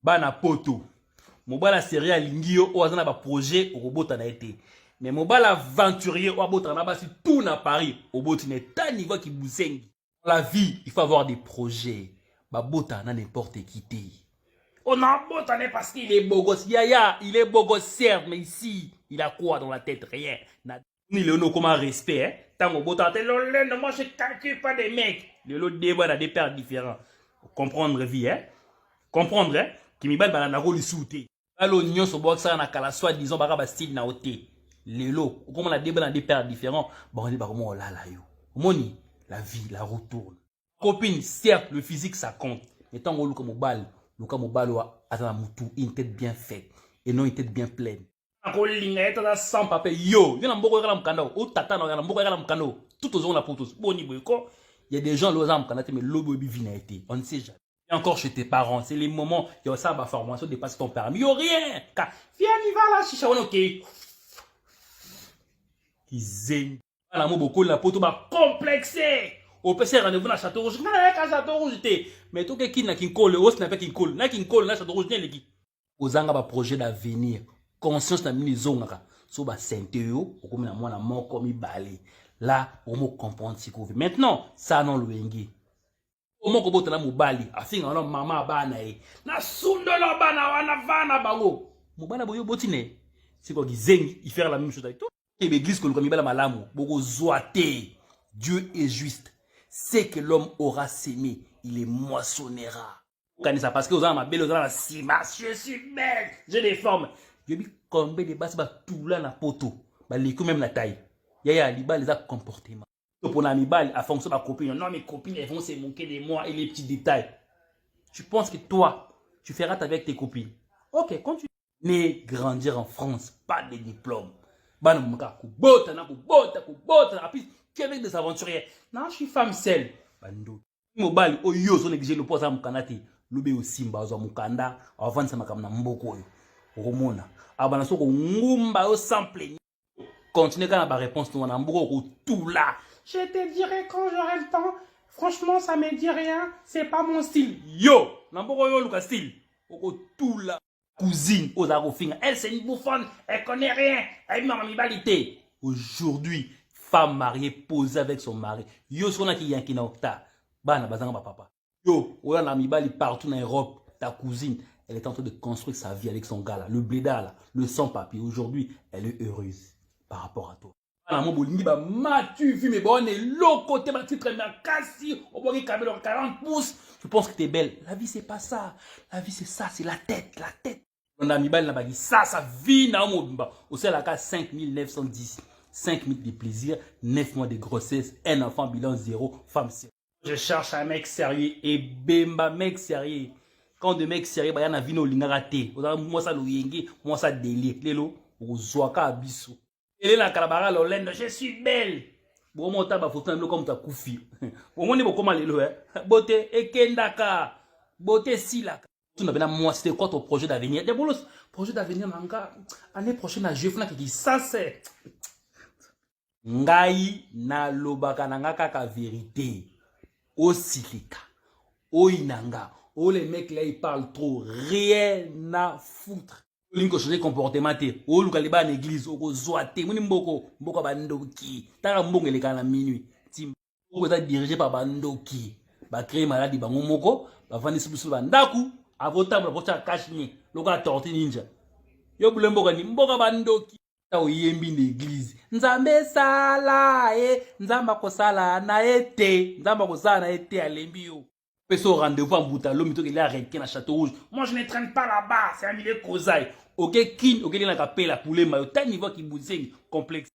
bana poto mobala sérieux lingio o azana ba projet o robota na été mais mobala aventurier o abota na basi tout na Paris au boti na ta niveau qui bousengi la vie il faut avoir des projets ba bota na n'importe qui té on a bota ne parce qu'il est beau gosse yaya il est beau gosse certes mais ici il a quoi dans la tête rien na ni le no comme un respect hein tant bota te lolendo moi je calcule pas des mecs le lot débat dans des pères différents comprendre vie hein comprendre hein qui mi ban na rôle souté alo nyonso boxa na kala soit disons ba style na oté lelo comme on a débat dans des pères différents bon on dit ba comment là yo moni la vie la retourne copine certes le physique ça compte mais tant on luka mobile wa atana mutu une tête bien faite et non une tête bien pleine ko linga eta sans papier yo na mboko kala mkanda o tata na mboko kala mkanda tout aux on la potos boni boyko il y a des gens l'osam mkanda mais lobo bi vina été on ne sait jamais. Et encore chez tes parents, c'est les moments, il y a ça, ma formation dépasse ton permis. Il n'y a rien. Viens, il va là, chicha, ok. Qui zing. La mot beaucoup, la poto va complexer. Au PC, rendez-vous dans Château Rouge. Château Rouge, mais tout qui n'a qu'une colle, os n'a pas qu'une colle. N'a qu'une colle, n'a Château Rouge, n'est qui. Aux anga, projet d'avenir. Conscience n'a mis les ongles. So, ba, Saint-Théo, au comme la moi, la mort, comme il balé. Là, on me comprend ce qu'on veut. Maintenant, ça, non, le wengi. Comment ko botana mobali afinga na mama bana e na sundo na bana wana vana bango mobana boyo botine c'est quoi gizengi il faire la même chose avec toi et l'église que le kamibala malamu boko zoate Dieu est juste c'est que l'homme aura sémé il est moissonnera kanisa parce que aux ma belle aux la sima je suis belle j'ai des formes je dis combien de basse ba tout là na poto ba les même la taille yaya liba les a comportement pour l'amibal, à fonction de ma copine. Non, mes copines, elles vont se moquer de moi et les petits détails. Tu penses que toi, tu feras avec tes copines. Ok, continue. Mais grandir en France, pas de diplôme. Tu es avec des aventuriers. Non, je suis femme seule. Bando. Mobile, oyo, son exigé le poste à Mukanate. Lube au Simba, au Mukanda, avant ça, ma mboko. Romona. Abanaso, ngumba, au sample. Continue quand la réponse, tu vas tout là. Je te dirai quand j'aurai le temps. Franchement, ça me dit rien. C'est pas mon style. Yo! N'importe yo, Lucas style. Oko tout là. Cousine, aux arofines. Elle, c'est une bouffonne. Elle connaît rien. Elle m'a rivalité. Aujourd'hui, femme mariée posée avec son mari. Yo, ce qu'on a qui y a qui n'a pas. Bana, bazanga, papa. Yo, on a l'amibali partout en Europe. Ta cousine, elle est en train de construire sa vie avec son gars là. Le bléda là. Le sans-papier. Aujourd'hui, elle est heureuse par rapport à toi. Tu vu mes bonnes et l'autre côté, ma titre, ma cassi, au bout de 40 pouces. Tu penses que t'es belle. La vie, c'est pas ça. La vie, c'est ça, c'est la tête, la tête. On a mis balle, ça vie, na mobimba. Au sein, la case 5910. 5 minutes de plaisir, 9 mois de grossesse, un enfant, bilan 0, femme sérieuse. Je cherche un mec sérieux et bemba, mec sérieux. Quand de mecs sérieux, il y a un vino lingarate. Moi, ça, l'ouyenge, moi, ça, délire. Lélo, au zoaka, abisso. Elle est la calabara lolendo, je suis belle. Bon, mon tabac, faut t'en comme ta koufi. Bon, on est beaucoup mal élevé. Beauté, ekendaka. Beauté, silaka. Tu n'as pas moi, c'était quoi ton projet d'avenir? Des bolos, projet d'avenir, manga. Année prochaine, à Jeff, qui ça c'est. Ngai na lobaka nanga ka vérité. O silika. O inanga. Oh, les mecs là, ils parlent trop. Rien à foutre. Linko changer comportement te o luka liba na église o ko zoate muni mboko bandoki taka mbongo eleka na minuit tim o za dirigé par bandoki ba créer maladie bango moko ba vandi subisu bandaku avota ba bota cash ni loka torti ninja yo bulemboka ni mboka bandoki ta o yembi na église nzambe sala nzamba ko sala na ete nzamba ko sala na ete alembi yo. Peso rendez-vous en Boutalo, mito qu'il a arrêté dans Château Rouge. Moi, je ne traîne pas là-bas, c'est un milieu causaille. Ok, kin, ok, il a capé la poulet, mais au niveau qui bouge, complexe.